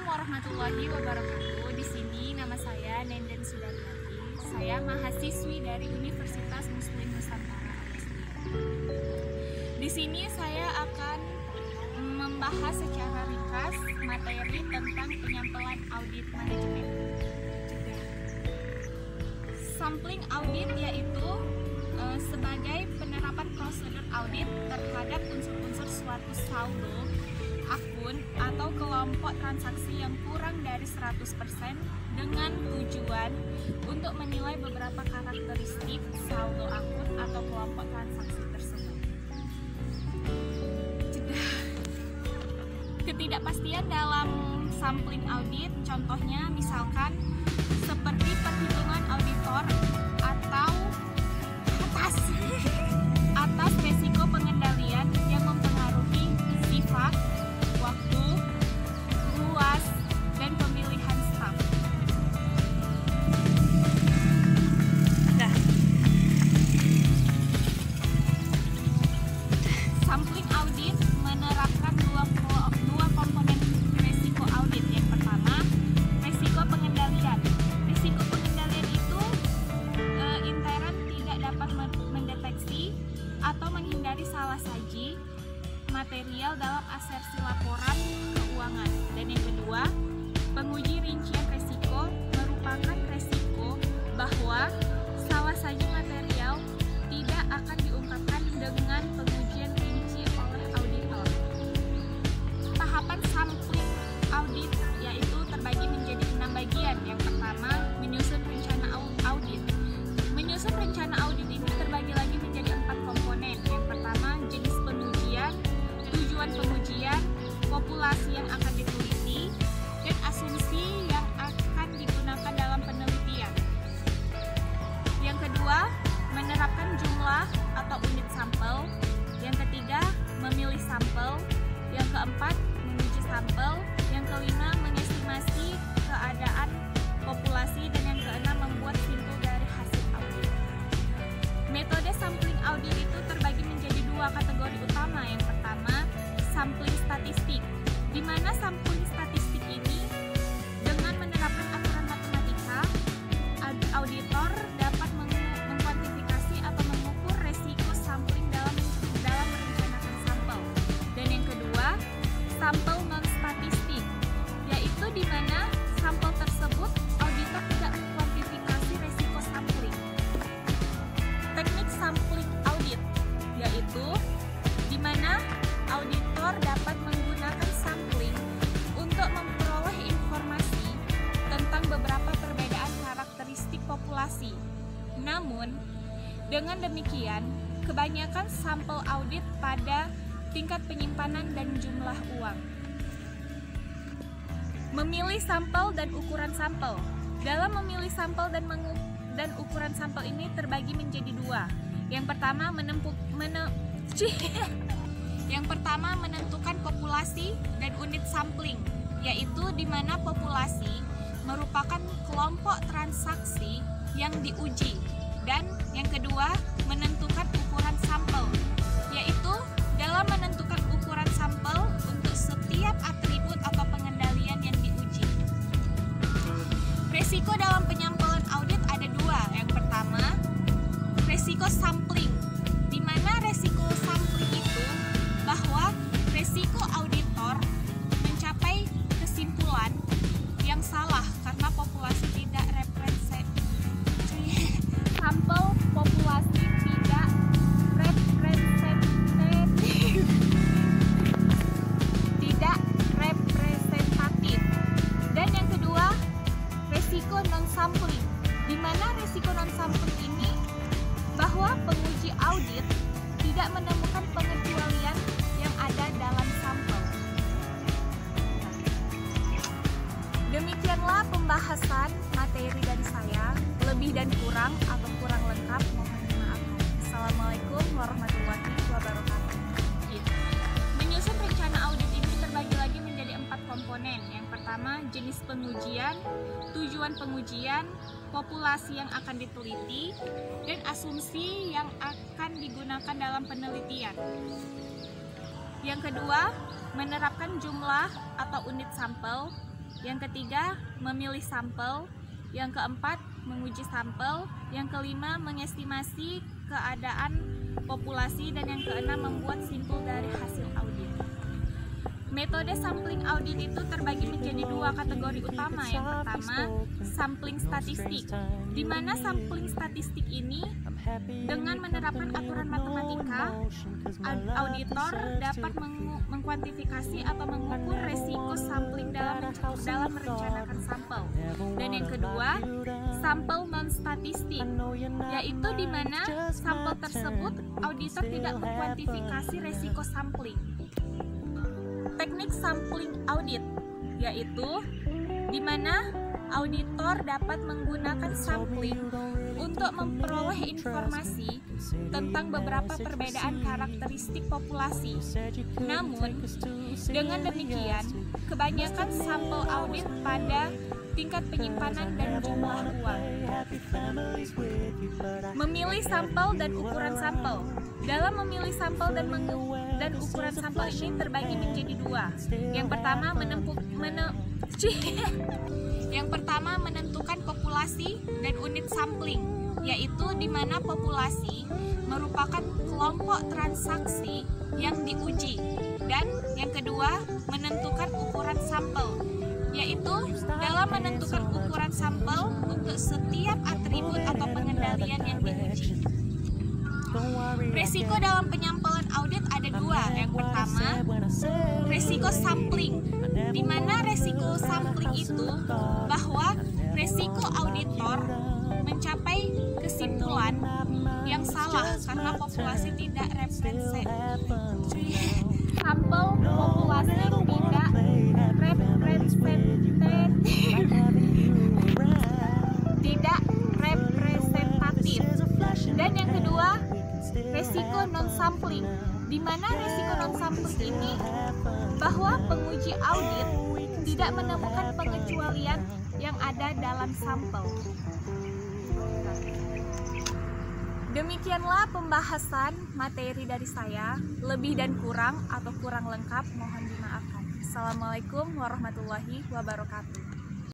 warahmatullahi wabarakatuh. Di sini nama saya Nenden Sudaryati. Saya mahasiswi dari Universitas Muslim Nusantara Al-Azhar. Di sini saya akan membahas secara ringkas materi tentang penyampelan audit manajemen. Sampling audit yaitu sebagai penerapan prosedur audit terhadap unsur-unsur suatu saldo, akun, atau kelompok transaksi yang kurang dari 100% dengan tujuan untuk menilai beberapa karakteristik saldo akun atau kelompok transaksi tersebut. Ketidakpastian dalam sampling audit, contohnya misalkan seperti perhitungan auditor atau atas resiko pengendalian yang mempengaruhi sifat, waktu, luas, dan pemilihan staf. Sampling audit menerapkan dua komponen resiko audit. Yang pertama, resiko pengendalian. Risiko pengendalian itu intern tidak dapat mendeteksi atau menghindari salah saji material dalam asersi laporan keuangan. Dan yang kedua, penguji rincian resiko merupakan resiko bahwa salah saji material tidak akan diungkapkan dengan pengujian rinci oleh auditor. Tahapan sampling audit yaitu terbagi menjadi 6 bagian. Yang pertama, menyusun rencana audit. Menyusun rencana audit ini terbagi lagi menjadi 4 komponen. Yang pertama, jenis pengujian, tujuan pengujian, populasi yang akan diteliti, dan asumsi yang akan digunakan dalam penelitian. Yang kedua, menerapkan jumlah atau unit sampel. Yang ketiga, memilih sampel. Yang keempat, menguji sampel. Yang kelima, mengestimasi keadaan populasi. Dan yang keenam, membuat simpul dari hasil audit. Metode sampling audit itu terbagi menjadi 2 kategori utama. Yang pertama, sampling statistik, di mana sampling statistik ini dengan menerapkan aturan matematika, auditor dapat mengkuantifikasi atau mengukur resiko sampling dalam merencanakan sampel. Dan yang kedua, sampel non statistik, yaitu di mana sampel tersebut auditor tidak mengkuantifikasi resiko sampling. Teknik sampling audit yaitu di mana auditor dapat menggunakan sampling untuk memperoleh informasi tentang beberapa perbedaan karakteristik populasi. Namun, dengan demikian, kebanyakan sampel audit pada tingkat penyimpanan dan jumlah uang. Memilih sampel dan ukuran sampel. Dalam memilih sampel dan ukuran sampel ini terbagi menjadi 2. Yang pertama, menentukan populasi dan unit sampling, yaitu di mana populasi merupakan kelompok transaksi yang diuji. Dan yang kedua, menentukan ukuran sampel, yaitu dalam menentukan ukuran sampel untuk setiap atribut atau pengendalian yang diuji. Resiko dalam penyampelan audit ada 2. Yang pertama, resiko sampling, di mana resiko sampling itu bahwa resiko auditor mencapai kesimpulan yang salah karena populasi tidak sampel populasi tidak representatif. Dan yang kedua, resiko non sampling, di mana resiko non sampling ini bahwa penguji audit tidak menemukan pengecualian yang ada dalam sampel. Demikianlah pembahasan materi dari saya. Lebih dan kurang atau kurang lengkap mohon dimaafkan. Assalamualaikum warahmatullahi wabarakatuh. Menyusun rencana audit ini terbagi lagi menjadi 4 komponen. Yang pertama, jenis pengujian, tujuan pengujian, populasi yang akan diteliti, dan asumsi yang akan digunakan dalam penelitian. Yang kedua, menerapkan jumlah atau unit sampel. Yang ketiga, memilih sampel. Yang keempat, menguji sampel. Yang kelima, mengestimasi keadaan populasi. Dan yang keenam, membuat simpul dari hasil audit. Metode sampling audit itu terbagi menjadi dua kategori utama. Yang pertama, sampling statistik, di mana sampling statistik ini dengan menerapkan aturan matematika, auditor dapat mengkuantifikasi atau mengukur resiko sampling dalam merencanakan sampel. Dan yang kedua, sampel non-statistik, yaitu di mana sampel tersebut auditor tidak mengkuantifikasi resiko sampling. Teknik sampling audit, yaitu di mana auditor dapat menggunakan sampling untuk memperoleh informasi tentang beberapa perbedaan karakteristik populasi. Namun, dengan demikian, kebanyakan sampel audit pada tingkat penyimpanan dan jumlah uang. Memilih sampel dan ukuran sampel. Dalam memilih sampel dan ukuran sampel ini terbagi menjadi dua. Yang pertama menentukan populasi dan unit sampling, yaitu di mana populasi merupakan kelompok transaksi yang diuji. Dan yang kedua, menentukan ukuran sampel, yaitu dalam menentukan ukuran sampel untuk setiap atribut atau pengendalian yang diuji. Resiko dalam penyampelan audit ada dua. Yang pertama, resiko sampling, di mana resiko sampling itu bahwa resiko auditor mencapai kesimpulan yang salah karena populasi tidak representatif. Sampel populasi tidak representatif. Dan yang kedua, resiko non-sampling, di mana resiko non-sampling ini bahwa penguji audit tidak menemukan pengecualian yang ada dalam sampel. Demikianlah pembahasan materi dari saya. Lebih dan kurang atau kurang lengkap mohon dimaafkan. Assalamualaikum warahmatullahi wabarakatuh.